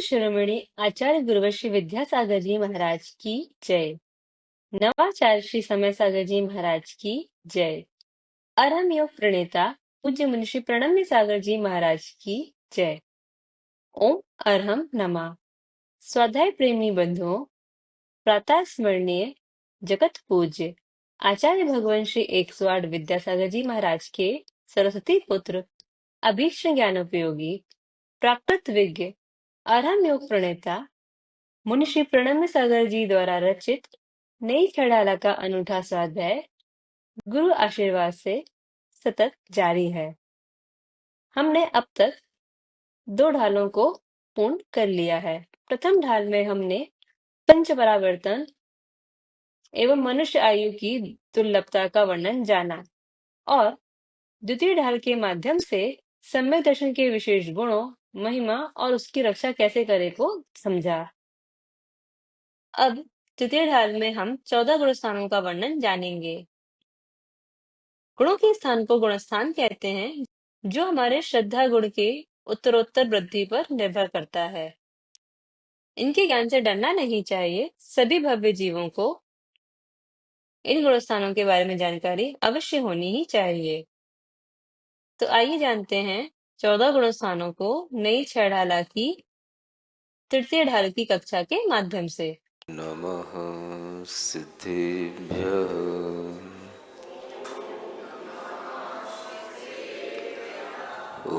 शिरोमणि आचार्य गुरुवर्षी विद्यासागर जी महाराज की जय। नवाचार्य श्री समय सागर जी महाराज की जय। अरहम योग प्रणेता पूज्य मुनिषि प्रणम्य सागर जी महाराज की जय। ओम अरहम नमः। स्वाध्याय प्रेमी बंधुओं, प्रातः स्मरणीय जगत पूज्य आचार्य भगवान श्री 108 विद्यासागर जी महाराज के सरस्वती पुत्र अभीष्ट ज्ञानोपयोगी प्राकृत विज्ञ अरहम योग प्रणेता मुनिश्री प्रणम्य सागर जी द्वारा रचित नई छड़ाला का अनूठा स्वाध्याय गुरु आशीर्वाद से सतत जारी है। हमने अब तक 2 ढालों को पूर्ण कर लिया है। प्रथम ढाल में हमने पंच परावर्तन एवं मनुष्य आयु की दुर्लभता का वर्णन जाना और द्वितीय ढाल के माध्यम से सम्यक दर्शन के विशेष गुणों, महिमा और उसकी रक्षा कैसे करें को समझा। अब तृतीय ढाल में हम 14 गुण स्थानों का वर्णन जानेंगे। गुणों के स्थान को गुणस्थान कहते हैं, जो हमारे श्रद्धा गुण के उत्तरोत्तर वृद्धि पर निर्भर करता है। इनके ज्ञान से डरना नहीं चाहिए। सभी भव्य जीवों को इन गुण स्थानों के बारे में जानकारी अवश्य होनी ही चाहिए। तो आइए जानते हैं 14 गुण स्थानों को नई छड़ाला की तृतीय ढाल की कक्षा के माध्यम से। नमः सिद्धिभ्यः ॐ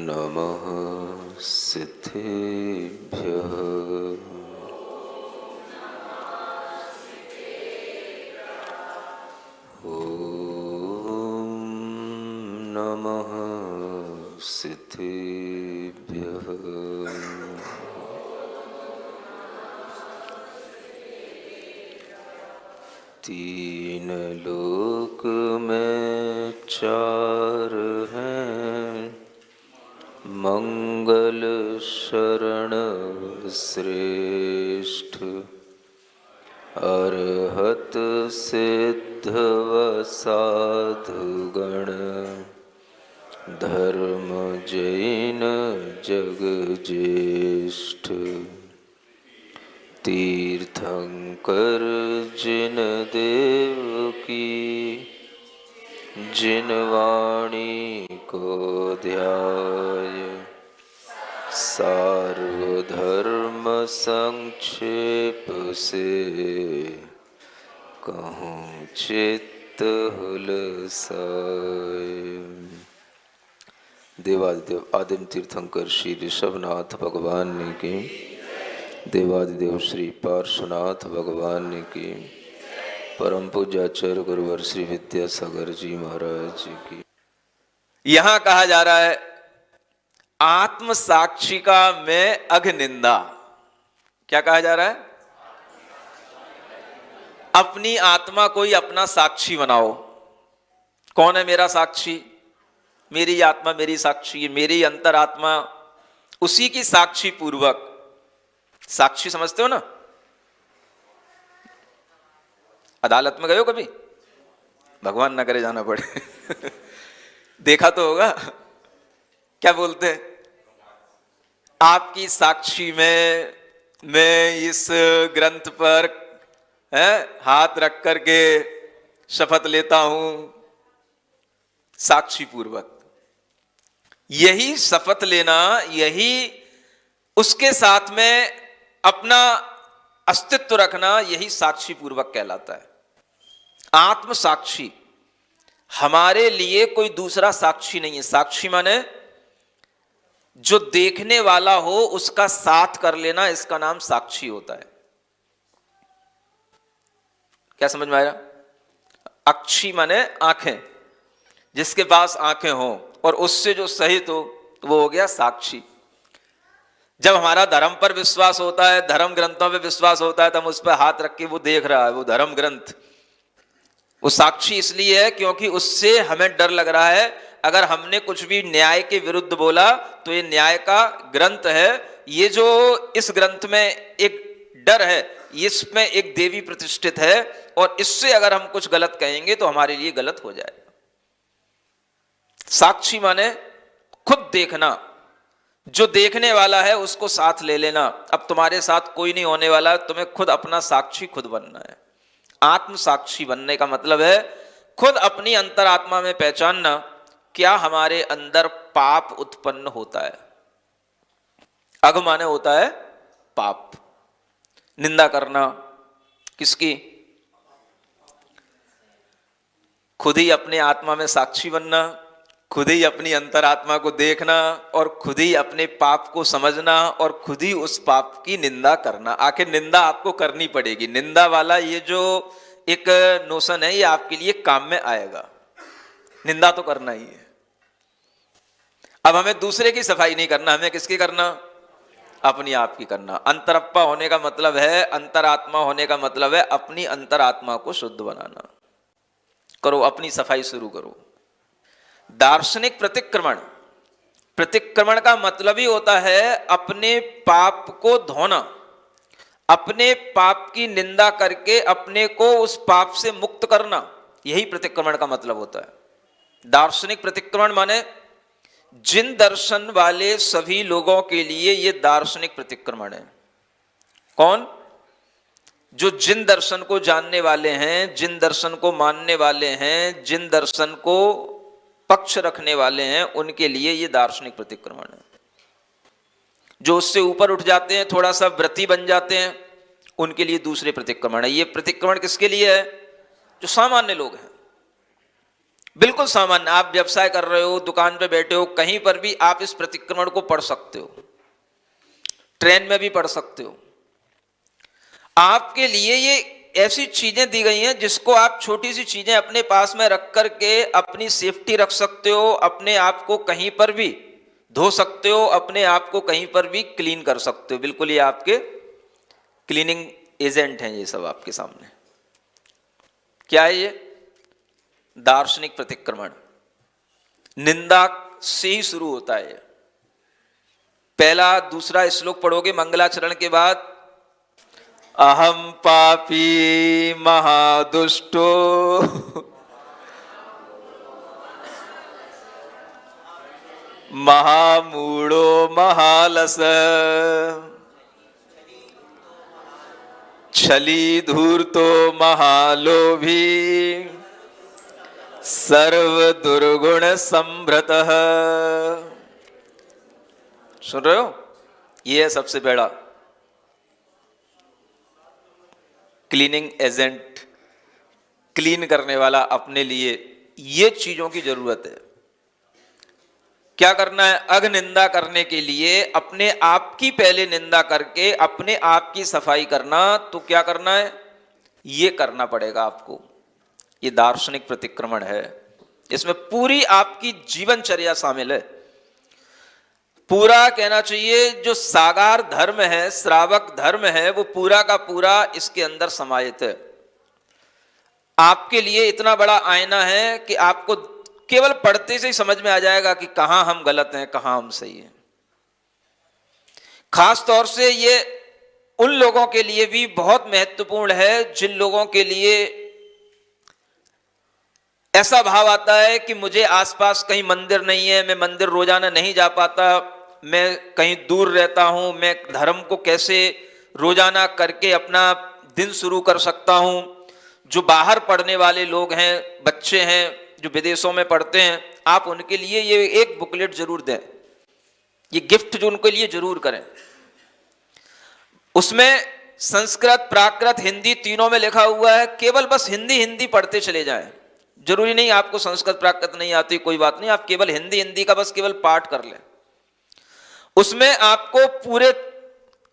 नमः सिद्धिभ्यः ॐ नमः सिद्धिभ्यः तीन लोक में चार हैं, मंगल शरण श्रेष्ठ, अरहत सिद्ध व साधुगण, धर्म जैन जग ज्येष्ठ। तीर्थंकर जिन देव की, जिन वाणी को ध्याय, सार्वधर्म संक्षेप से कहूँ चित्त हुलसाय। देवादिदेव आदिम तीर्थंकर श्री ऋषभनाथ भगवान ने की, देवादिदेव श्री पार्श्वनाथ भगवान की, परम पूज्याचार्य गुरुवर श्री विद्यासागर जी महाराज की। यहां कहा जा रहा है आत्म साक्षी का मैं अघनिंदा। क्या कहा जा रहा है? अपनी आत्मा को ही अपना साक्षी बनाओ। कौन है मेरा साक्षी? मेरी आत्मा मेरी साक्षी है, मेरी अंतरात्मा, उसी की साक्षी पूर्वक। साक्षी समझते हो ना? अदालत में गए हो कभी? भगवान न करे जाना पड़े देखा तो होगा। क्या बोलते हैं? आपकी साक्षी में मैं इस ग्रंथ पर हाथ रख करके शपथ लेता हूं, साक्षी पूर्वक। यही शपथ लेना, यही उसके साथ में अपना अस्तित्व रखना, यही साक्षी पूर्वक कहलाता है। आत्म साक्षी। हमारे लिए कोई दूसरा साक्षी नहीं है। साक्षी माने जो देखने वाला हो उसका साथ कर लेना, इसका नाम साक्षी होता है। क्या समझ में आया? अक्षी माने आंखें, जिसके पास आंखें हो और उससे जो सहित हो वो हो गया साक्षी। जब हमारा धर्म पर विश्वास होता है, धर्म ग्रंथों पर विश्वास होता है, तो हम उस पर हाथ रख के वो देख रहा है, वो धर्म ग्रंथ, वो साक्षी इसलिए है क्योंकि उससे हमें डर लग रहा है। अगर हमने कुछ भी न्याय के विरुद्ध बोला तो ये न्याय का ग्रंथ है, ये जो इस ग्रंथ में एक डर है, इसमें एक देवी प्रतिष्ठित है, और इससे अगर हम कुछ गलत कहेंगे तो हमारे लिए गलत हो जाएगा। साक्षी माने खुद देखना, जो देखने वाला है उसको साथ ले लेना। अब तुम्हारे साथ कोई नहीं होने वाला, तुम्हें खुद अपना साक्षी खुद बनना है। आत्म साक्षी बनने का मतलब है खुद अपनी अंतरात्मा में पहचानना क्या हमारे अंदर पाप उत्पन्न होता है। अघ माने होता है पाप। निंदा करना किसकी? खुद ही अपने आत्मा में साक्षी बनना, खुद ही अपनी अंतरात्मा को देखना और खुद ही अपने पाप को समझना और खुद ही उस पाप की निंदा करना। आखिर निंदा आपको करनी पड़ेगी। निंदा वाला ये जो एक नोशन है ये आपके लिए काम में आएगा। निंदा तो करना ही है। अब हमें दूसरे की सफाई नहीं करना, हमें किसकी करना? अपनी आप की करना। अंतरप्पा होने का मतलब है, अंतरात्मा होने का मतलब है अपनी अंतरात्मा को शुद्ध बनाना। करो, अपनी सफाई शुरू करो। दार्शनिक प्रतिक्रमण, प्रतिक्रमण का मतलब ही होता है अपने पाप को धोना, अपने पाप की निंदा करके अपने को उस पाप से मुक्त करना। यही प्रतिक्रमण का मतलब होता है। दार्शनिक प्रतिक्रमण माने जिन दर्शन वाले सभी लोगों के लिए यह दार्शनिक प्रतिक्रमण है। कौन? जो जिन दर्शन को जानने वाले हैं, जिन दर्शन को मानने वाले हैं, जिन दर्शन को पक्ष रखने वाले हैं, उनके लिए यह दार्शनिक प्रतिक्रमण है। जो उससे ऊपर उठ जाते हैं, थोड़ा सा व्रती बन जाते हैं, उनके लिए दूसरे प्रतिक्रमण है। यह प्रतिक्रमण किसके लिए है? जो सामान्य लोग हैं, बिल्कुल सामान्य। आप व्यवसाय कर रहे हो, दुकान पे बैठे हो, कहीं पर भी आप इस प्रतिक्रमण को पढ़ सकते हो, ट्रेन में भी पढ़ सकते हो। आपके लिए ये ऐसी चीजें दी गई हैं जिसको आप छोटी सी चीजें अपने पास में रख करके अपनी सेफ्टी रख सकते हो, अपने आप को कहीं पर भी धो सकते हो, अपने आप को कहीं पर भी क्लीन कर सकते हो। बिल्कुल ये आपके क्लीनिंग एजेंट हैं ये सब आपके सामने। क्या है ये? दार्शनिक प्रतिक्रमण। निंदा से ही शुरू होता है। पहला दूसरा श्लोक पढ़ोगे मंगलाचरण के बाद, अहम पापी महादुष्टो महामूढ़ो महालस छली धूर्तो महालोभी सर्व दुर्गुण संभ्रतः। सुन रहे हो? ये है सबसे बड़ा क्लीनिंग एजेंट, क्लीन करने वाला अपने लिए। ये चीजों की जरूरत है। क्या करना है? अघ निंदा करने के लिए अपने आप की पहले निंदा करके अपने आप की सफाई करना। तो क्या करना है? ये करना पड़ेगा आपको। ये दार्शनिक प्रतिक्रमण है। इसमें पूरी आपकी जीवनचर्या शामिल है। पूरा कहना चाहिए जो सागार धर्म है, श्रावक धर्म है, वो पूरा का पूरा इसके अंदर समाहित है। आपके लिए इतना बड़ा आईना है कि आपको केवल पढ़ते से ही समझ में आ जाएगा कि कहां हम गलत हैं, कहां हम सही हैं। खास तौर से ये उन लोगों के लिए भी बहुत महत्वपूर्ण है जिन लोगों के लिए ऐसा भाव आता है कि मुझे आसपास कहीं मंदिर नहीं है, मैं मंदिर रोजाना नहीं जा पाता, मैं कहीं दूर रहता हूं, मैं धर्म को कैसे रोजाना करके अपना दिन शुरू कर सकता हूं। जो बाहर पढ़ने वाले लोग हैं, बच्चे हैं जो विदेशों में पढ़ते हैं, आप उनके लिए ये एक बुकलेट जरूर दें, ये गिफ्ट जो उनके लिए जरूर करें। उसमें संस्कृत, प्राकृत, हिंदी तीनों में लिखा हुआ है। केवल बस हिंदी हिंदी पढ़ते चले जाएं। जरूरी नहीं आपको संस्कृत प्राकृत नहीं आती, कोई बात नहीं, आप केवल हिंदी हिंदी का बस केवल पाठ कर लें। उसमें आपको पूरे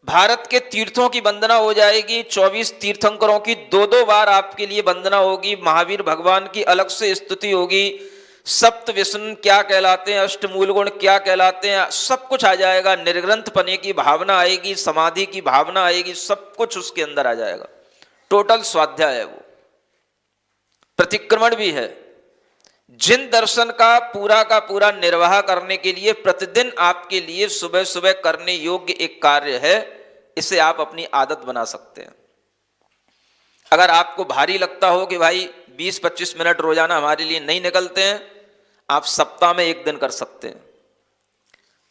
भारत के तीर्थों की वंदना हो जाएगी। 24 तीर्थंकरों की 2-2 बार आपके लिए वंदना होगी। महावीर भगवान की अलग से स्तुति होगी। सप्त व्यसन क्या कहलाते हैं, अष्टमूल गुण क्या कहलाते हैं, सब कुछ आ जाएगा। निर्ग्रंथ पने की भावना आएगी, समाधि की भावना आएगी, सब कुछ उसके अंदर आ जाएगा। टोटल स्वाध्याय है वो। प्रतिक्रमण भी है। जिन दर्शन का पूरा निर्वाह करने के लिए प्रतिदिन आपके लिए सुबह सुबह करने योग्य एक कार्य है। इसे आप अपनी आदत बना सकते हैं। अगर आपको भारी लगता हो कि भाई 20-25 मिनट रोजाना हमारे लिए नहीं निकलते हैं, आप सप्ताह में 1 दिन कर सकते हैं।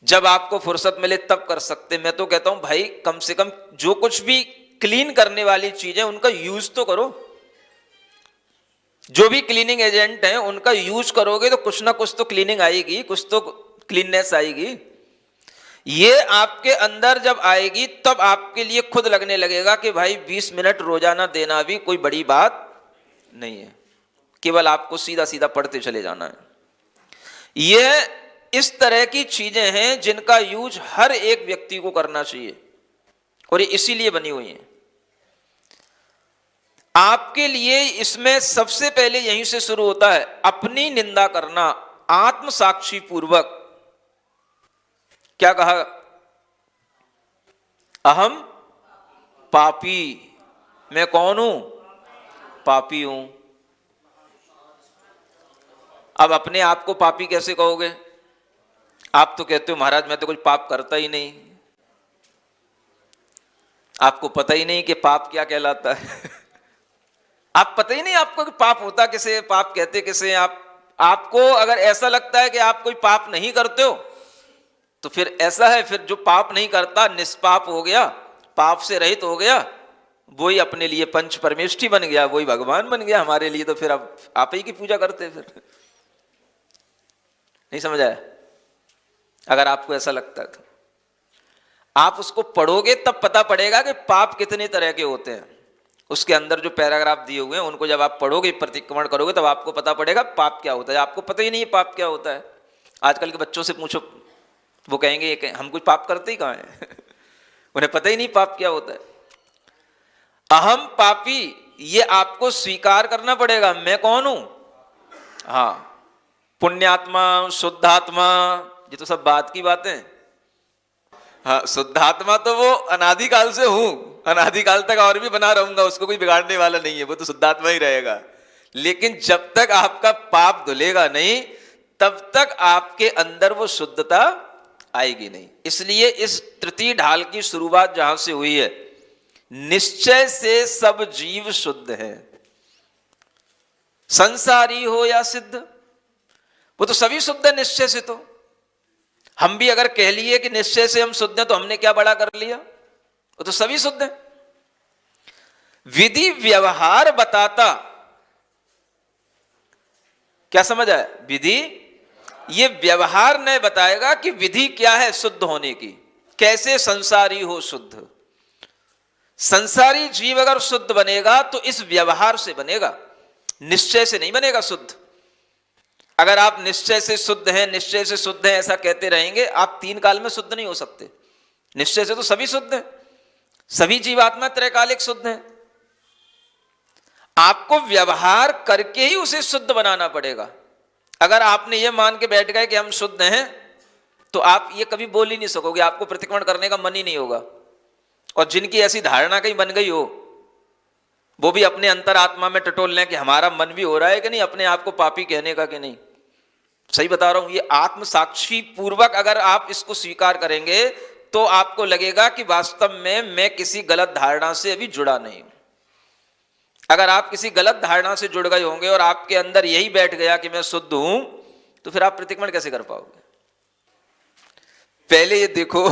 जब आपको फुर्सत मिले तब कर सकते। मैं तो कहता हूं भाई कम से कम जो कुछ भी क्लीन करने वाली चीजें उनका यूज तो करो। जो भी क्लीनिंग एजेंट हैं उनका यूज करोगे तो कुछ ना कुछ तो क्लीनिंग आएगी, कुछ तो क्लीननेस आएगी। ये आपके अंदर जब आएगी तब आपके लिए खुद लगने लगेगा कि भाई 20 मिनट रोजाना देना भी कोई बड़ी बात नहीं है, केवल आपको सीधा सीधा पढ़ते चले जाना है। यह इस तरह की चीजें हैं जिनका यूज हर एक व्यक्ति को करना चाहिए और ये इसीलिए बनी हुई हैं आपके लिए। इसमें सबसे पहले यहीं से शुरू होता है अपनी निंदा करना आत्म साक्षी पूर्वक। क्या कहा? अहम पापी, मैं कौन हूं? पापी हूं। अब अपने आप को पापी कैसे कहोगे? आप तो कहते हो महाराज मैं तो कुछ पाप करता ही नहीं, आपको पता ही नहीं कि पाप क्या कहलाता है। आप पता ही नहीं आपको कि पाप होता किसे, पाप कहते किसे। आपको अगर ऐसा लगता है कि आप कोई पाप नहीं करते हो तो फिर ऐसा है, फिर जो पाप नहीं करता निष्पाप हो गया, पाप से रहित हो गया, वही अपने लिए पंच परमेष्ठी बन गया, वही भगवान बन गया हमारे लिए। तो फिर अब आप ही की पूजा करते, फिर नहीं समझ आया? अगर आपको ऐसा लगता है तो आप उसको पढ़ोगे तब पता पड़ेगा कि पाप कितने तरह के होते हैं। उसके अंदर जो पैराग्राफ दिए हुए हैं उनको जब आप पढ़ोगे, प्रतिक्रमण करोगे, तब आपको पता पड़ेगा पाप क्या होता है। आपको पता ही नहीं है पाप क्या होता है। आजकल के बच्चों से पूछो, वो कहेंगे हम कुछ पाप करते ही कहां हैं। उन्हें पता ही नहीं पाप क्या होता है। अहम पापी, ये आपको स्वीकार करना पड़ेगा, मैं कौन हूं। हाँ, पुण्यात्मा, शुद्धात्मा, ये तो सब बात की बातें। हाँ, शुद्धात्मा तो वो अनादिकाल से हूं, अनादिकाल तक और भी बना रहूंगा, उसको कोई बिगाड़ने वाला नहीं है, वो तो शुद्धात्मा ही रहेगा। लेकिन जब तक आपका पाप धुलेगा नहीं तब तक आपके अंदर वो शुद्धता आएगी नहीं। इसलिए इस तृतीय ढाल की शुरुआत जहां से हुई है, निश्चय से सब जीव शुद्ध है, संसारी हो या सिद्ध, वो तो सभी शुद्ध है निश्चय से। तो हम भी अगर कह लिए कि निश्चय से हम शुद्ध हैं तो हमने क्या बड़ा कर लिया, वो तो सभी शुद्ध है। विधि व्यवहार बताता, क्या समझ आया? विधि ये व्यवहार ने बताएगा कि विधि क्या है शुद्ध होने की, कैसे संसारी हो शुद्ध। संसारी जीव अगर शुद्ध बनेगा तो इस व्यवहार से बनेगा, निश्चय से नहीं बनेगा शुद्ध। अगर आप निश्चय से शुद्ध हैं, निश्चय से शुद्ध हैं ऐसा कहते रहेंगे, आप तीन काल में शुद्ध नहीं हो सकते। निश्चय से तो सभी शुद्ध हैं, सभी जीवात्मा त्रैकालिक शुद्ध हैं। आपको व्यवहार करके ही उसे शुद्ध बनाना पड़ेगा। अगर आपने ये मान के बैठ गए कि हम शुद्ध हैं तो आप ये कभी बोल ही नहीं सकोगे, आपको प्रतिक्रमण करने का मन ही नहीं होगा। और जिनकी ऐसी धारणा कहीं बन गई हो, वो भी अपने अंतरात्मा में टटोल लें कि हमारा मन भी हो रहा है कि नहीं अपने आप को पापी कहने का कि नहीं। सही बता रहा हूं, ये आत्म साक्षी पूर्वक अगर आप इसको स्वीकार करेंगे तो आपको लगेगा कि वास्तव में मैं किसी गलत धारणा से अभी जुड़ा नहीं हूं। अगर आप किसी गलत धारणा से जुड़ गए होंगे और आपके अंदर यही बैठ गया कि मैं शुद्ध हूं, तो फिर आप प्रतिक्रमण कैसे कर पाओगे? पहले ये देखो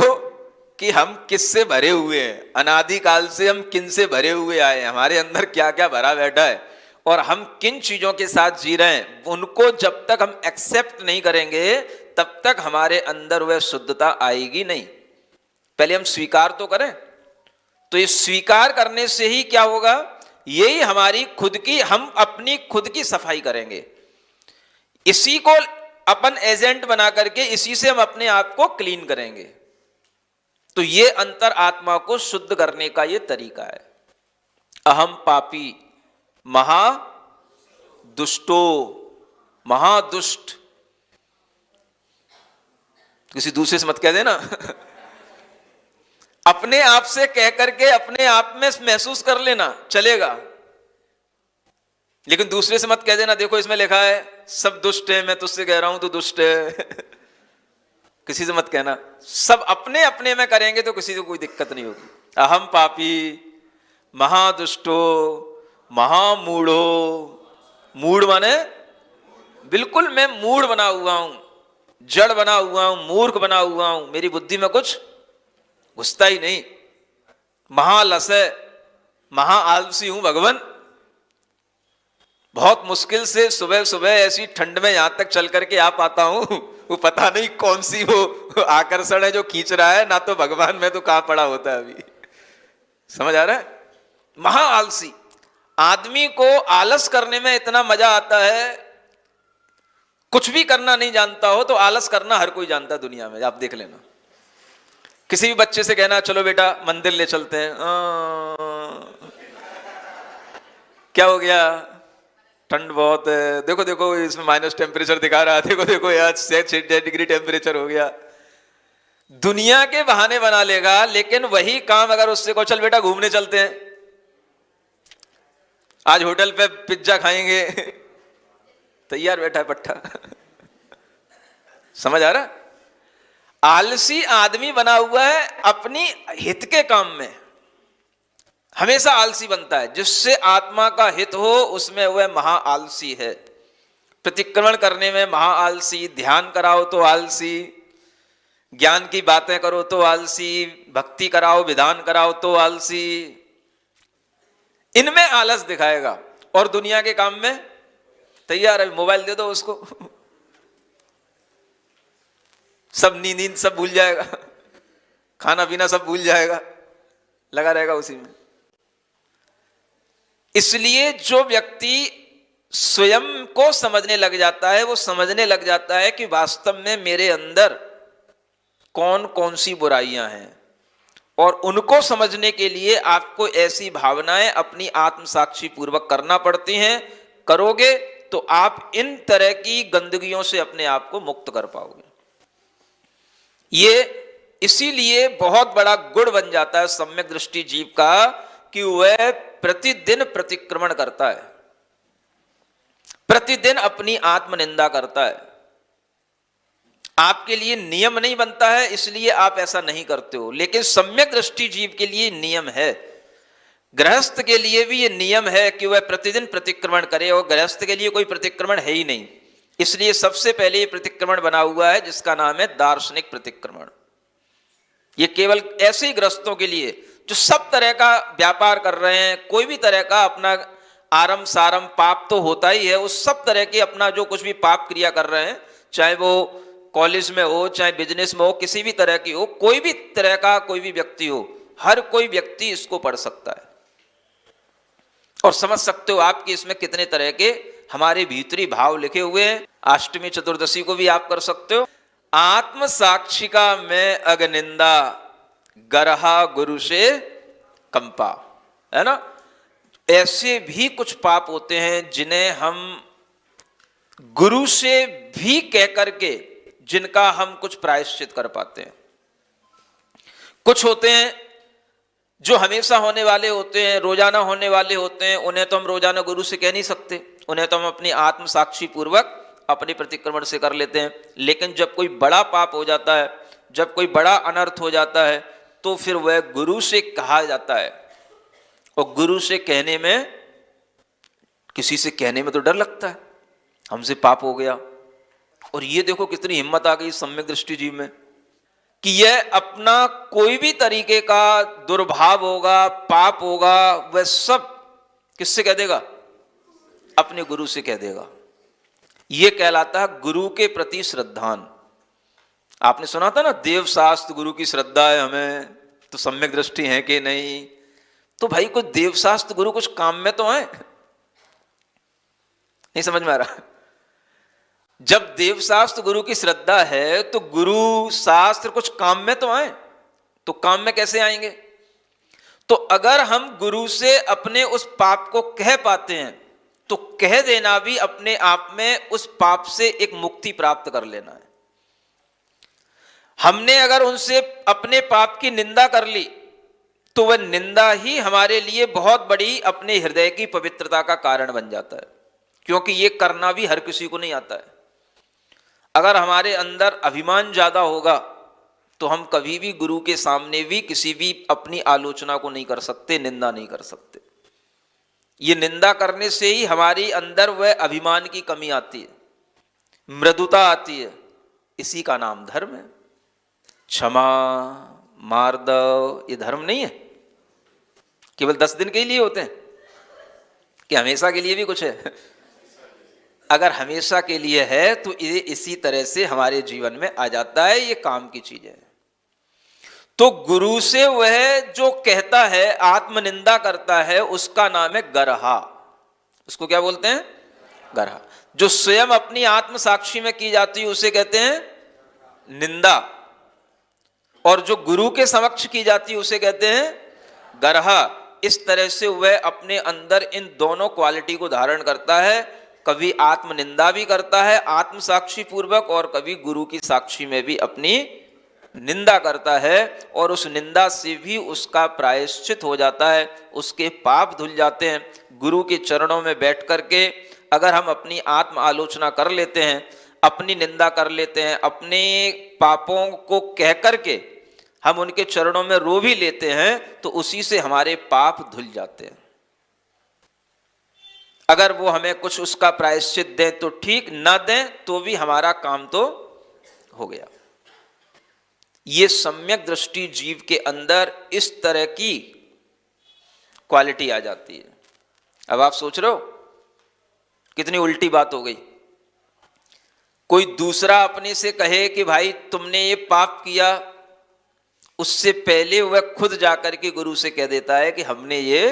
कि हम किससे भरे हुए हैं, अनादिकाल से हम किन से भरे हुए आए हैं, हमारे अंदर क्या क्या भरा बैठा है और हम किन चीजों के साथ जी रहे हैं। उनको जब तक हम एक्सेप्ट नहीं करेंगे तब तक हमारे अंदर वह शुद्धता आएगी नहीं। पहले हम स्वीकार तो करें। तो ये स्वीकार करने से ही क्या होगा, यही हमारी खुद की, हम अपनी खुद की सफाई करेंगे। इसी को अपन एजेंट बना करके इसी से हम अपने आप को क्लीन करेंगे। तो ये अंतर आत्मा को शुद्ध करने का ये तरीका है। अहम पापी महा दुष्टो, महादुष्ट, किसी दूसरे से मत कह देना। अपने आप से कह करके अपने आप में महसूस कर लेना चलेगा, लेकिन दूसरे से मत कह देना देखो इसमें लिखा है सब दुष्ट है, मैं तुझसे कह रहा हूं तू दुष्ट है। किसी से मत कहना, सब अपने अपने में करेंगे तो किसी को कोई दिक्कत नहीं होगी। अहम पापी महादुष्टो महामूढ़ो, मूढ़ माने बिल्कुल मैं मूढ़ बना हुआ हूं, जड़ बना हुआ हूं, मूर्ख बना हुआ हूं, मेरी बुद्धि में कुछ घुसता ही नहीं, महालस है, महा आलसी हूं भगवान। बहुत मुश्किल से सुबह सुबह ऐसी ठंड में यहां तक चल करके आ पाता हूं, वो पता नहीं कौन सी वो आकर्षण है जो खींच रहा है, ना तो भगवान में तो कहां पड़ा होता है अभी। समझ आ रहा है? महा आलसी आदमी को आलस करने में इतना मजा आता है, कुछ भी करना नहीं जानता हो तो आलस करना हर कोई जानता है दुनिया में, आप देख लेना। किसी भी बच्चे से कहना चलो बेटा मंदिर ले चलते हैं, क्या हो गया, ठंड बहुत है, देखो देखो इसमें माइनस टेम्परेचर दिखा रहा है, देखो देखो यार 6 डिग्री टेम्परेचर हो गया। दुनिया के बहाने बना लेगा, लेकिन वही काम अगर उससे को चल बेटा घूमने चलते हैं, आज होटल पे पिज्जा खाएंगे, तैयार बैठा है पट्टा। समझ आ रहा? आलसी आदमी बना हुआ है अपनी हित के काम में, हमेशा आलसी बनता है। जिससे आत्मा का हित हो उसमें वह महा आलसी है। प्रतिक्रमण करने में महा आलसी, ध्यान कराओ तो आलसी, ज्ञान की बातें करो तो आलसी, भक्ति कराओ विधान कराओ तो आलसी, इनमें आलस दिखाएगा। और दुनिया के काम में तैयार है, मोबाइल दे दो उसको, सब नींद सब भूल जाएगा, खाना पीना सब भूल जाएगा, लगा रहेगा उसी में। इसलिए जो व्यक्ति स्वयं को समझने लग जाता है, वो समझने लग जाता है कि वास्तव में मेरे अंदर कौन कौन सी बुराइयां हैं, और उनको समझने के लिए आपको ऐसी भावनाएं अपनी आत्म साक्षी पूर्वक करना पड़ती हैं। करोगे तो आप इन तरह की गंदगियों से अपने आप को मुक्त कर पाओगे। ये इसीलिए बहुत बड़ा गुण बन जाता है सम्यक दृष्टि जीव का कि वह प्रतिदिन प्रतिक्रमण करता है, प्रतिदिन अपनी आत्मनिंदा करता है। आपके लिए नियम नहीं बनता है इसलिए आप ऐसा नहीं करते हो, लेकिन सम्यक दृष्टि जीव के लिए नियम है। गृहस्थ के लिए भी ये नियम है कि वह प्रतिदिन प्रतिक्रमण करे, और गृहस्थ के लिए कोई प्रतिक्रमण है ही नहीं। इसलिए सबसे पहले ये प्रतिक्रमण बना हुआ है जिसका नाम है दार्शनिक प्रतिक्रमण। ये केवल ऐसे ही गृहस्थों के लिए जो सब तरह का व्यापार कर रहे हैं, कोई भी तरह का अपना आरम सारम पाप तो होता ही है, उस सब तरह के अपना जो कुछ भी पाप क्रिया कर रहे हैं, चाहे वो कॉलेज में हो, चाहे बिजनेस में हो, किसी भी तरह की हो, कोई भी तरह का कोई भी व्यक्ति हो, हर कोई व्यक्ति इसको पढ़ सकता है और समझ सकते हो आप कि इसमें कितने तरह के हमारे भीतरी भाव लिखे हुए हैं। अष्टमी चतुर्दशी को भी आप कर सकते हो। आत्म साक्षिका में अगनिंदा, गरहा गुरु से कंपा, है ना। ऐसे भी कुछ पाप होते हैं जिन्हें हम गुरु से भी कह करके, जिनका हम कुछ प्रायश्चित कर पाते हैं। कुछ होते हैं जो हमेशा होने वाले होते हैं, रोजाना होने वाले होते हैं, उन्हें तो हम रोजाना गुरु से कह नहीं सकते, उन्हें तो हम अपनी आत्म साक्षी पूर्वक अपने प्रतिक्रमण से कर लेते हैं। लेकिन जब कोई बड़ा पाप हो जाता है, जब कोई बड़ा अनर्थ हो जाता है, तो फिर वह गुरु से कहा जाता है। और गुरु से कहने में, किसी से कहने में तो डर लगता है, हमसे पाप हो गया। और ये देखो कितनी हिम्मत आ गई सम्यक दृष्टि जीव में कि यह अपना कोई भी तरीके का दुर्भाव होगा, पाप होगा, वह सब किससे कह देगा? अपने गुरु से कह देगा। यह कहलाता है गुरु के प्रति श्रद्धान। आपने सुना था ना, देव शास्त्र गुरु की श्रद्धा है हमें, तो सम्यक दृष्टि है कि नहीं? तो भाई कोई देव शास्त्र गुरु कुछ काम में तो है, नहीं समझ में आ रहा? जब देव शास्त्र गुरु की श्रद्धा है तो गुरु शास्त्र कुछ काम में तो आए, तो काम में कैसे आएंगे? तो अगर हम गुरु से अपने उस पाप को कह पाते हैं तो कह देना भी अपने आप में उस पाप से एक मुक्ति प्राप्त कर लेना है। हमने अगर उनसे अपने पाप की निंदा कर ली तो वह निंदा ही हमारे लिए बहुत बड़ी अपने हृदय की पवित्रता का कारण बन जाता है, क्योंकि यह करना भी हर किसी को नहीं आता है। अगर हमारे अंदर अभिमान ज्यादा होगा तो हम कभी भी गुरु के सामने भी किसी भी अपनी आलोचना को नहीं कर सकते, निंदा नहीं कर सकते। ये निंदा करने से ही हमारी अंदर वह अभिमान की कमी आती है, मृदुता आती है, इसी का नाम धर्म है। क्षमा, मार्दव, ये धर्म नहीं है। केवल 10 दिन के लिए होते हैं कि हमेशा के लिए भी कुछ है? अगर हमेशा के लिए है तो ये इसी तरह से हमारे जीवन में आ जाता है, ये काम की चीज है। तो गुरु से वह जो कहता है, आत्मनिंदा करता है, उसका नाम है गरहा। उसको क्या बोलते हैं? गरहा। जो स्वयं अपनी आत्म साक्षी में की जाती है उसे कहते हैं निंदा, और जो गुरु के समक्ष की जाती है उसे कहते हैं गरहा। इस तरह से वह अपने अंदर इन दोनों क्वालिटी को धारण करता है। कभी आत्मनिंदा भी करता है आत्म साक्षी पूर्वक, और कभी गुरु की साक्षी में भी अपनी निंदा करता है, और उस निंदा से भी उसका प्रायश्चित हो जाता है, उसके पाप धुल जाते हैं। गुरु के चरणों में बैठ करके अगर हम अपनी आत्म आलोचना कर लेते हैं, अपनी निंदा कर लेते हैं, अपने पापों को कह करके हम उनके चरणों में रो भी लेते हैं, तो उसी से हमारे पाप धुल जाते हैं। अगर वो हमें कुछ उसका प्रायश्चित दें तो ठीक, ना दें तो भी हमारा काम तो हो गया। ये सम्यक दृष्टि जीव के अंदर इस तरह की क्वालिटी आ जाती है। अब आप सोच रहे हो कितनी उल्टी बात हो गई। कोई दूसरा अपने से कहे कि भाई तुमने ये पाप किया, उससे पहले वह खुद जाकर के गुरु से कह देता है कि हमने ये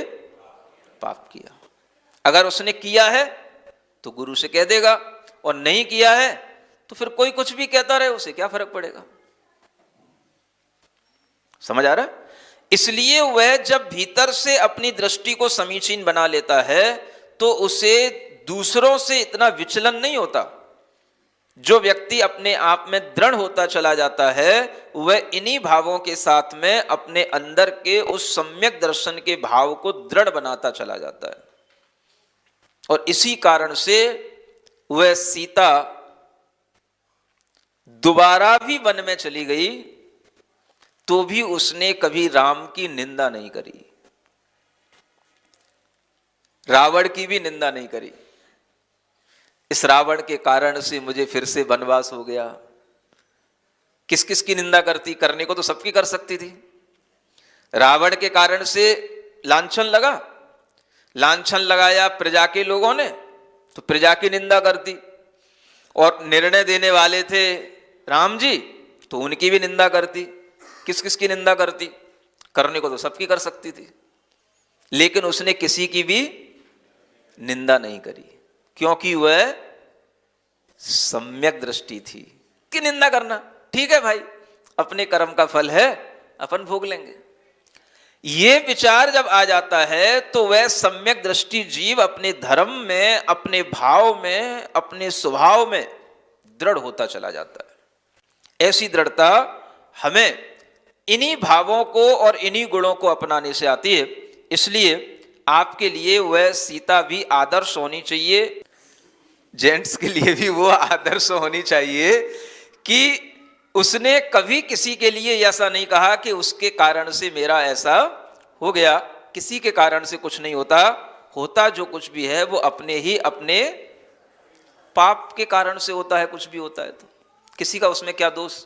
पाप किया। अगर उसने किया है तो गुरु से कह देगा, और नहीं किया है तो फिर कोई कुछ भी कहता रहे, उसे क्या फर्क पड़ेगा। समझ आ रहा है? इसलिए वह जब भीतर से अपनी दृष्टि को समीचीन बना लेता है तो उसे दूसरों से इतना विचलन नहीं होता। जो व्यक्ति अपने आप में दृढ़ होता चला जाता है, वह इन्हीं भावों के साथ में अपने अंदर के उस सम्यक दर्शन के भाव को दृढ़ बनाता चला जाता है। और इसी कारण से वह सीता दोबारा भी वन में चली गई तो भी उसने कभी राम की निंदा नहीं करी, रावण की भी निंदा नहीं करी। इस रावण के कारण से मुझे फिर से वनवास हो गया। किस किस की निंदा करती? करने को तो सबकी कर सकती थी। रावण के कारण से लांछन लगा, लांछन लगाया प्रजा के लोगों ने, तो प्रजा की निंदा करती। और निर्णय देने वाले थे राम जी, तो उनकी भी निंदा करती। किस किस की निंदा करती? करने को तो सबकी कर सकती थी, लेकिन उसने किसी की भी निंदा नहीं करी, क्योंकि वह सम्यक दृष्टि थी कि निंदा करना ठीक है भाई, अपने कर्म का फल है, अपन भोग लेंगे। ये विचार जब आ जाता है तो वह सम्यक दृष्टि जीव अपने धर्म में, अपने भाव में, अपने स्वभाव में दृढ़ होता चला जाता है। ऐसी दृढ़ता हमें इन्हीं भावों को और इन्हीं गुणों को अपनाने से आती है। इसलिए आपके लिए वह सीता भी आदर्श होनी चाहिए, जेंट्स के लिए भी वो आदर्श होनी चाहिए कि उसने कभी किसी के लिए ऐसा नहीं कहा कि उसके कारण से मेरा ऐसा हो गया। किसी के कारण से कुछ नहीं होता, होता जो कुछ भी है वो अपने ही अपने पाप के कारण से होता है। कुछ भी होता है तो किसी का उसमें क्या दोष।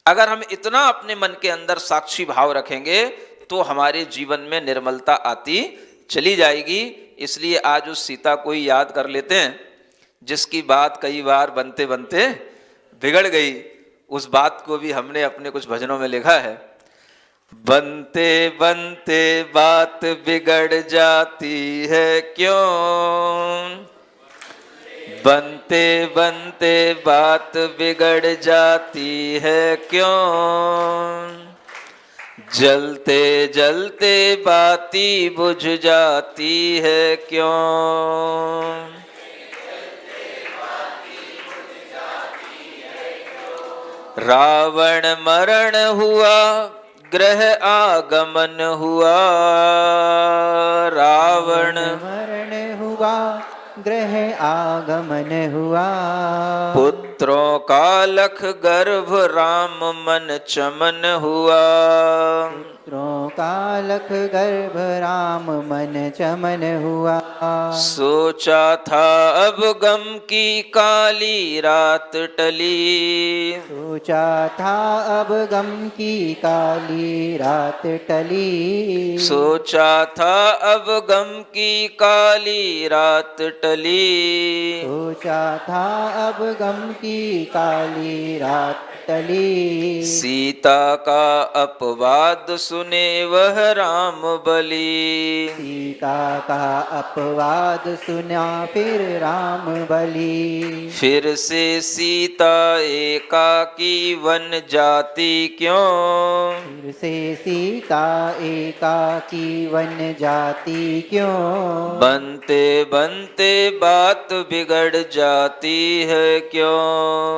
अगर हम इतना अपने मन के अंदर साक्षी भाव रखेंगे तो हमारे जीवन में निर्मलता आती चली जाएगी। इसलिए आज उस सीता को ही याद कर लेते हैं जिसकी बात कई बार बनते बनते बिगड़ गई। उस बात को भी हमने अपने कुछ भजनों में लिखा है। बनते बनते बात बिगड़ जाती है क्यों, बनते बनते बात बिगड़ जाती है क्यों, जलते जलते बाती बुझ जाती है क्यों। रावण मरण हुआ ग्रह आगमन हुआ, रावण मरण हुआ ग्रह आगमन हुआ, पुत्रों का लख गर्भ राम मन चमन हुआ। पुत्रों का लख गर्भ राम मन चमन हुआ। सोचा था अब गम की काली रात टली, सोचा था अब गम की काली रात टली। सोचा था अब गम की काली रात टली। सोचा था अब गम की काली रात टली। सीता का अपवाद सुने वह राम बली, सीता का अपवाद सुना फिर राम बली। फिर से सीता एकाकी वन जाती क्यों, फिर से सीता एकाकी वन जाती क्यों। बनते बनते बात बिगड़ जाती है क्यों।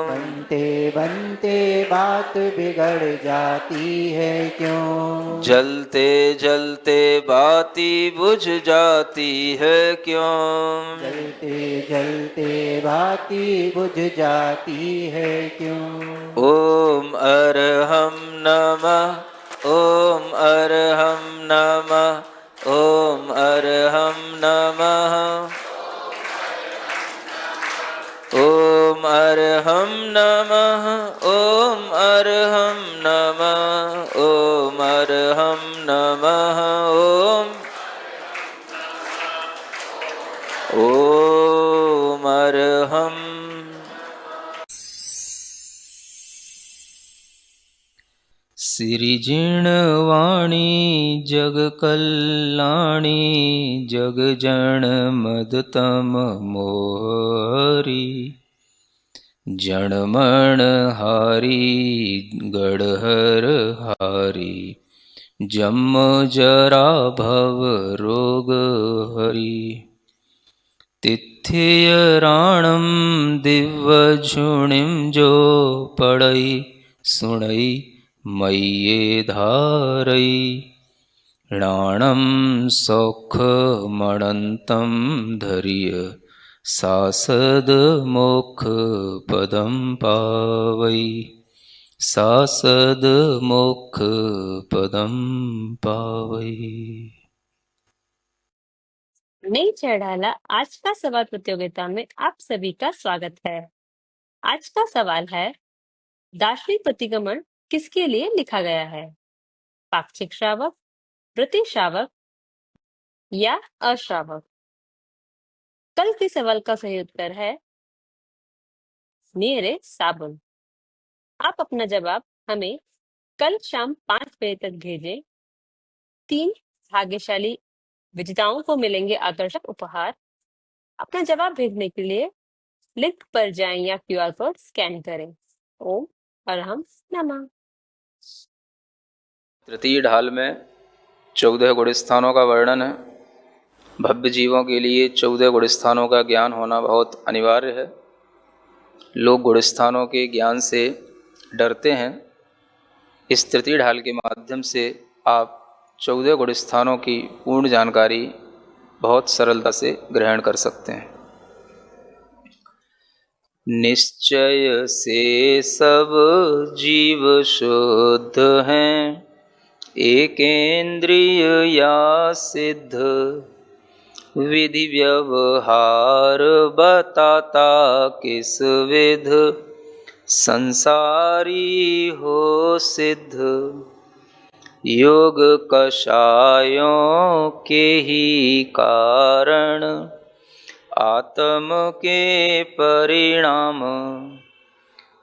बनते बनते बात बिगड़ जाती है क्यों। जलते जलते बाती बुझ जाती है क्यों। जलते जलते बाती बुझ जाती है क्यों। ओम अरहम नमः, ओम अरहम नमः, ओम अरहम नमः, ओम अरहम नमः, ओम अरहम नमः, ओम अरहम नमः, ओम अरहम। सिरिजिणवाणी जग कल्याणी जग जन मदतम मोहरी जणमण हारी गढ़हर हारी जम जरा भव रोग हरी तिथिय राणम दिव्य झुणिम जो पड़ई सुणई मय्ये धारई राणम सौख मणंतम धरिय सासद मोक्ष पदम पावई सासद मोक्ष पदम पावई। नई चढ़ाला आज का सवाल प्रतियोगिता में आप सभी का स्वागत है। आज का सवाल है, दार्शनिक प्रतिगमन किसके लिए लिखा गया है? पाक्षिक श्रावक, वृत्ति श्रावक या अश्रावक? कल के सवाल का सही उत्तर है मेरे साबुन। आप अपना जवाब हमें कल शाम 5 बजे तक भेजें। 3 भाग्यशाली विजेताओं को मिलेंगे आकर्षक उपहार। अपना जवाब भेजने के लिए लिंक पर जाएं या क्यूआर कोड स्कैन करें। ओम अरहम नमः। तृतीय ढाल में 14 गुण स्थानों का वर्णन है। भव्य जीवों के लिए 14 गुण स्थानों का ज्ञान होना बहुत अनिवार्य है। लोग गुण स्थानों के ज्ञान से डरते हैं। इस तृतीय ढाल के माध्यम से आप 14 गुण स्थानों की पूर्ण जानकारी बहुत सरलता से ग्रहण कर सकते हैं। निश्चय से सब जीव शुद्ध हैं, एकेंद्रिय या सिद्ध विधि व्यवहार बताता किस विध संसारी हो सिद्ध। योग कषायों के ही कारण आत्म के परिणाम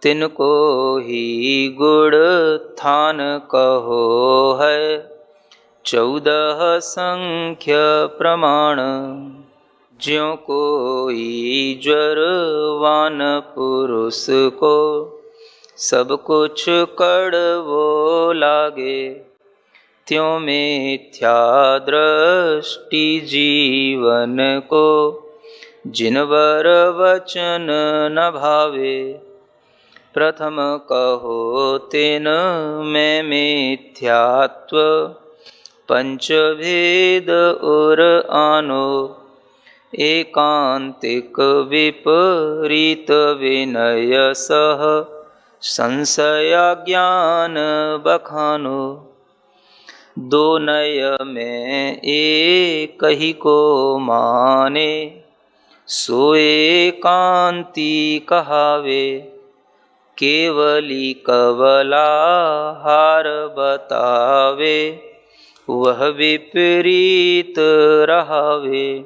तिनको ही गुण थान कहो है 14 संख्य प्रमाण। ज्यों कोई ज्वरवान पुरुष को सब कुछ कड़वो लागे, त्यों मिथ्या दृष्टि जीवन को जिनवर वचन न भावे। प्रथम कहो तेन में मिथ्यात्व पंचभेद और आनो। एकांतिक विपरीत विनय सह संशय ज्ञान बखानो। दो नय में एक ही को माने, सोए कांति कहावे, केवली कवला हार बतावे, वह विपरीत रहावे।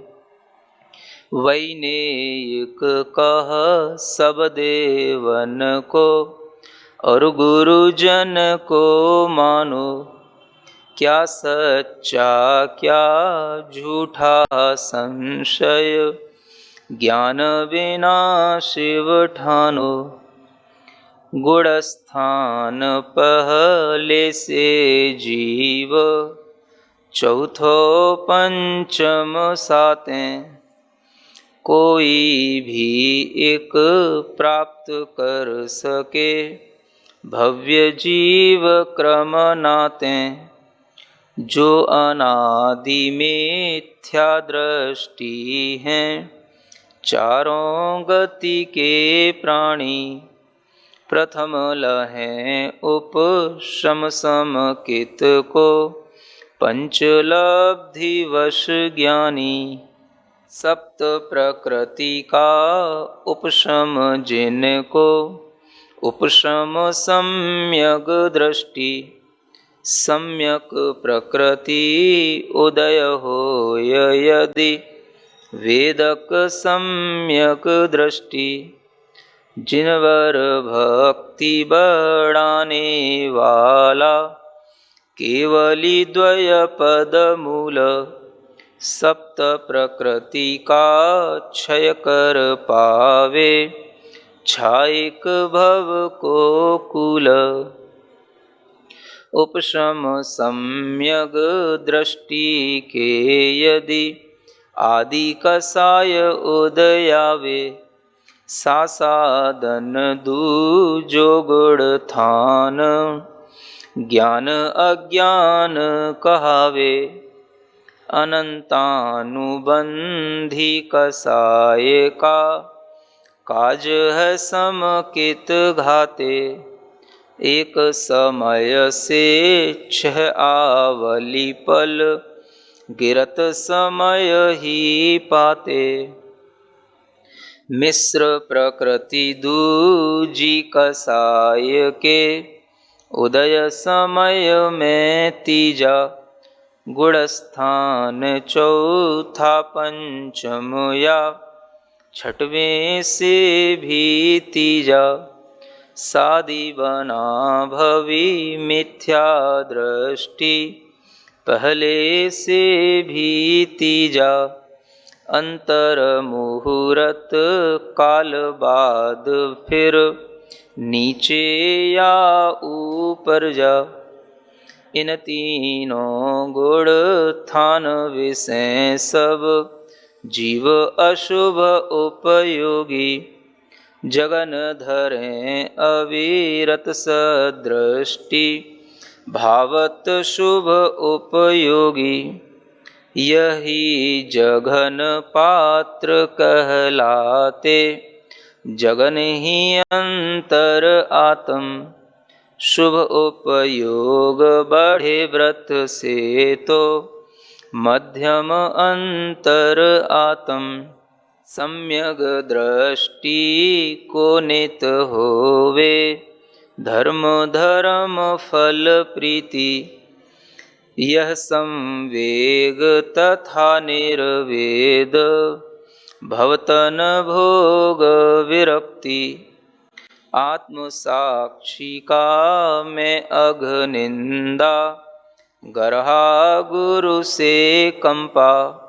वैनेयिक कह सब देवन को, और गुरुजन को मानो, क्या सच्चा क्या झूठा संशय, ज्ञान बिना शिव ठानो। गुणस्थान पहले से जीव, चौथो पंचम सातें, कोई भी एक प्राप्त कर सके, भव्य जीव क्रम नातें। जो अनादि मिथ्या दृष्टि हैं, चारों गति के प्राणी, प्रथम लहें उपशम समकित को, पंचलब्धि वश ज्ञानी। सप्त प्रकृति का उपशम जिनको, उपशम सम्यक दृष्टि, सम्यक प्रकृति उदय हो यदि, वेदक सम्यक दृष्टि। जिनवर भक्ति बढ़ाने वाला, केवली द्वय पद मूल, सप्त प्रकृति का क्षय कर पावे, छायक भव को कुल। उपशम सम्यक दृष्टि के यदि, आदि कसाय उदयावे, सासादन दूजो गुण थान, ज्ञान अज्ञान कहावे। अनंतानुबंधी कसाय का, काज है समकित घाते, एक समय से छह आवली पल, गिरत समय ही पाते। मिश्र प्रकृति दूजी कसाय के, उदय समय में तीजा, गुणस्थान चौथा पंचम या, छठवें से भी तीजा। सादी बना भवी मिथ्या दृष्टि, पहले से भी तीजा। अंतर मुहूर्त काल बाद फिर, नीचे या ऊपर जा। इन तीनों गुण थान विषय सब, जीव अशुभ उपयोगी। जगन धरें अविरत सदृष्टि, भावत शुभ उपयोगी। यही जघन पात्र कहलाते, जगन ही अंतर आत्म। शुभ उपयोग बढ़े व्रत से तो, मध्यम अंतर आत्म। सम्यक दृष्टि को नित होवे, धर्म धर्म फल प्रीति। यह संवेग तथा निर्वेद, भवतन भोग विरक्ति। आत्म साक्षी का मैं अघनिंदा, गरहा गुरु से कंपा।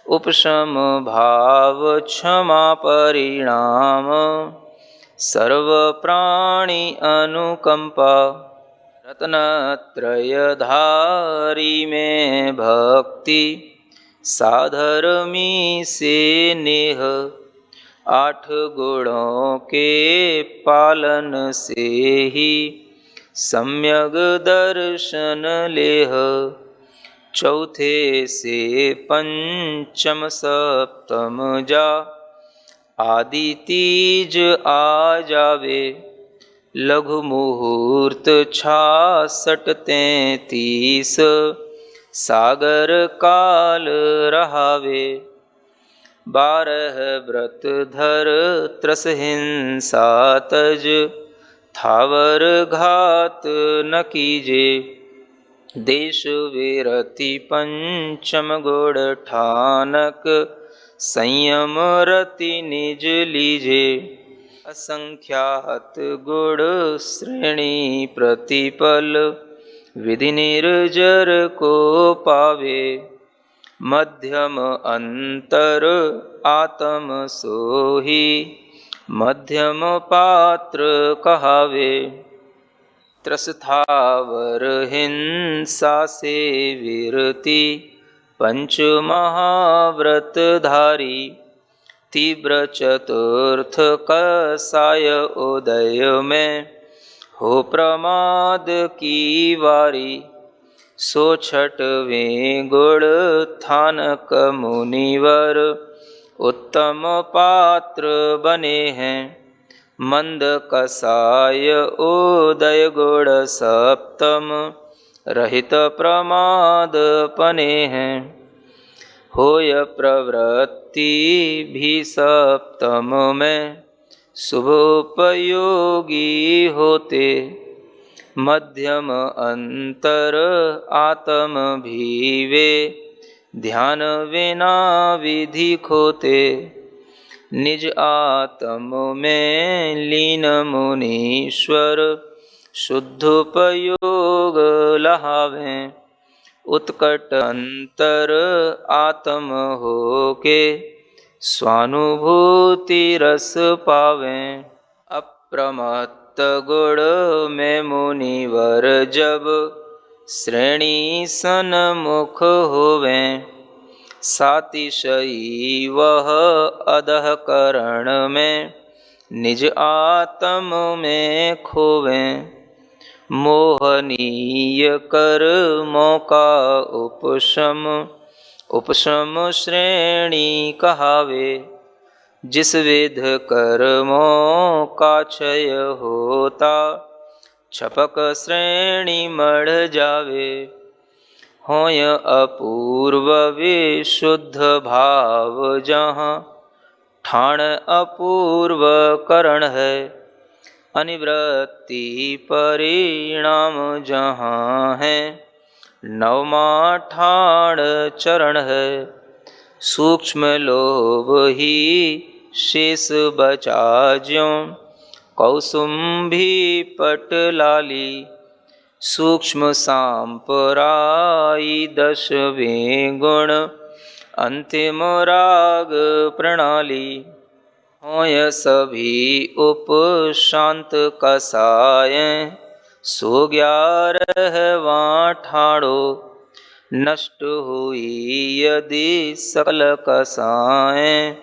उपशम भाव क्षमा परिणाम, सर्व प्राणी अनुकंपा। रत्नत्रय धारी में भक्ति, साधर्मी से नेह। 8 गुणों के पालन से ही, सम्यक दर्शन लेह। चौथे से पंचम सप्तम जा, आदि तीज आ जावे। लघु मुहूर्त 66-33 सागर काल रहावे। 12 व्रत धर त्रस हिंसा तज थावर घात न कीजे। देश विरति पंचम गुण ठानक संयम रति निज लीजे। असंख्यात गुण श्रेणी प्रतिपल विधि निर्जर को पावे। मध्यम अंतर आत्म सोही मध्यम पात्र कहावे। त्रसथावर हिंसा से विरति पंच महाव्रत धारी। तीव्र चतुर्थ कसाय उदय में हो प्रमाद की वारी। 106वें गुण थानक मुनिवर उत्तम पात्र बने हैं। मंद कसाय उदय गुण सप्तम रहित प्रमाद पने हैं। होय प्रवृत्ति भी सप्तम में शुभोपयोगी होते। मध्यम अंतर आत्म भी वे ध्यान विना विधि खोते। निज आत्म में लीन मुनीश्वर शुद्धोपयोग लहावें। उत्कट अंतर आत्म हो के स्वानुभूति रस पावें। अप्रमत्त गुण में मुनिवर जब श्रेणी सन्मुख होवें। सातिशयी वह अधःकरण में निज आत्म में खोवें। मोहनीय कर्मों का उपशम उपशम श्रेणी कहावे। जिस विध कर्मों का क्षय होता छपक श्रेणी मढ़ जावे। होय अपूर्व विशुद्ध भाव जहाँ ठाण अपूर्व करण है। अनिवृत्ति परिणाम जहाँ है नवमा ठाण चरण है। सूक्ष्म लोभ ही शेष बचा ज्यों कौसुम्भी पट लाली। सूक्ष्म सांपराई 10वें गुण अंतिम राग प्रणाली। होय सभी उपशांत कसाय सो 11वां ठाणो। नष्ट हुई यदि सकल कसाय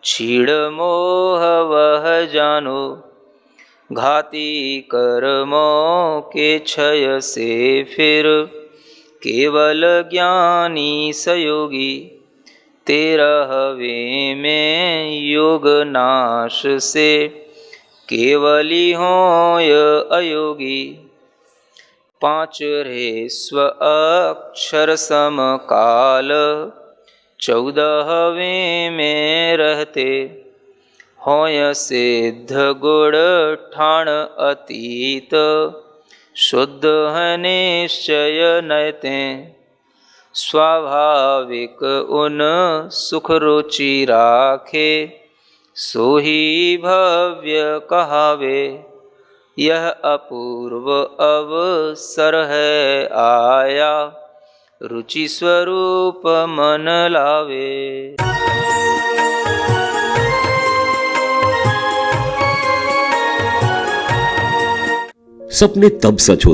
छीड़ मोह वह जानो। घाती कर्मों के क्षय से फिर केवल ज्ञानी सयोगी। 13वें में योग नाश से केवली होय अयोगी। 5 ह्रेस्व अक्षर समकाल 14वें में रहते। होय सिद्ध गुण ठाण अतीत शुद्ध है निश्चय नयते। स्वाभाविक उन सुख रुचि राखे सो ही भव्य कहावे। यह अपूर्व अवसर है आया रुचि स्वरूप मन लावे। सपने तब सच होते